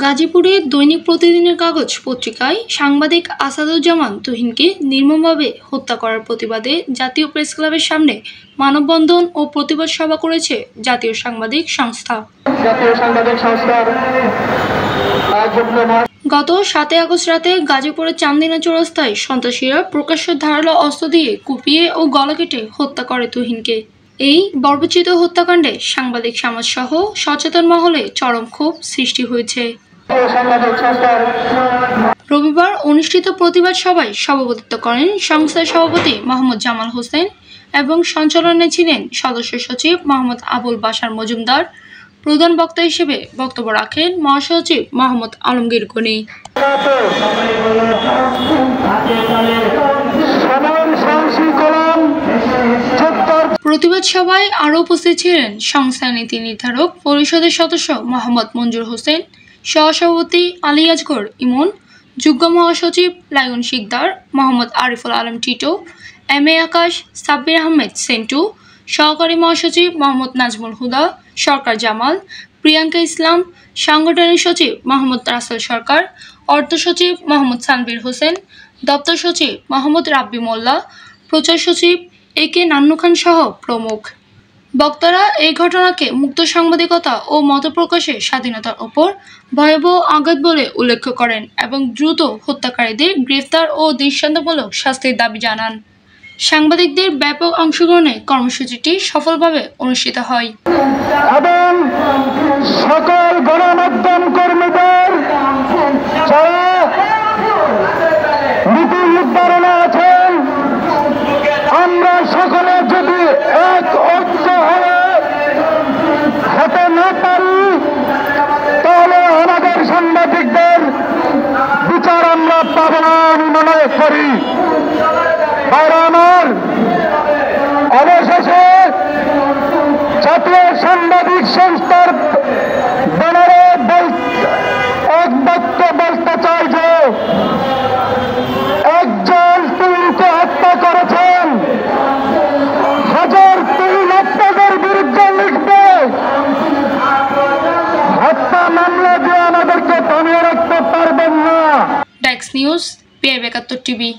গাজীপুরে দৈনিক প্রতিদিনের কাগজ পত্রিকায় সাংবাদিক আসাদুজ্জামান তুহিনকে নির্মমভাবে হত্যা করার প্রতিবাদে জাতীয় প্রেস ক্লাবের সামনে মানববন্ধন ও প্রতিবাদ সভা করেছে জাতীয় সাংবাদিক সংস্থা। গত 7 আগস্ট রাতে গাজীপুরের চান্দিনা চৌরাস্তায় সন্ত্রাসীরা প্রকাশ্য ধারালো অস্ত্র দিয়ে কুপিয়ে ও গলা কেটে হত্যা করে তুহিনকে। এই বর্বরচিত হত্যাকাণ্ডে সাংবাদিক সমাজ সহ সচেতন মহলে চরম ক্ষোভ সৃষ্টি হয়েছে। রবিবার অনুষ্ঠিত প্রতিবাদ সভায় সভাপতিত্ব করেন সংস্থার সভাপতি মোহাম্মদ জামাল হোসেন এবং সঞ্চালনায় ছিলেন সদস্য সচিব মোহাম্মদ আবুল বাশার মজুমদার। প্রধান বক্তা হিসেবে বক্তব্য রাখেন মহাসচিব মোহাম্মদ আলমগীর গনি। প্রতিবাদ সভায় আরও উপস্থিত ছিলেন সংস্থার নীতি নির্ধারক পরিষদের সদস্য মোহাম্মদ মঞ্জুর হোসেন, সহসভাপতি আলী আজগর ইমন, যুগ্ম মহাসচিব Lion Sikder, Mohammad Ariful Alam Tito, M A Akash, Sabbir Ahmed Sentu, সহকারী মহাসচিব মোহাম্মদ নাজমুল হুদা, সরকার জামাল, প্রিয়াঙ্কা ইসলাম, সাংগঠনিক সচিব মোহাম্মদ রাসেল সরকার, অর্থ সচিব মোহাম্মদ সানবীর হোসেন, দপ্তর সচিব মোহাম্মদ রাব্বি মোল্লা, প্রচার সচিব এ কে নান্নু খান সহ প্রমুখ। বক্তারা এই ঘটনাকে মুক্ত সাংবাদিকতা ও মত প্রকাশের স্বাধীনতার ওপর ভয়াবহ আঘাত বলে উল্লেখ করেন এবং দ্রুত হত্যাকারীদের গ্রেফতার ও দৃষ্টান্তমূলক শাস্তির দাবি জানান। সাংবাদিকদের ব্যাপক অংশগ্রহণে কর্মসূচিটি সফলভাবে অনুষ্ঠিত হয় এবং সকল গণমাধ্যম কর্মীদের নীতি নির্ধারণে আছেন, আমরা সকলে যদি এক ঐক্য হয়ে হতে না পারি তাহলে আমাদের সাংবাদিকদের বিচার আমরা পাব না আমি মনে করি। আমার অবশেষে জাতীয় সাংবাদিক সংস্থার ব্যানারে এক বাক্য বলতে চাই যে একজন তুহিনকে হত্যা করেছেন, হাজার তুহিন আপনাদের বিরুদ্ধে লিখবে, হত্যা মামলা দিয়ে আমাদেরকে থামিয়ে রাখতে পারবেন না। Desk news, PIB 71 TV.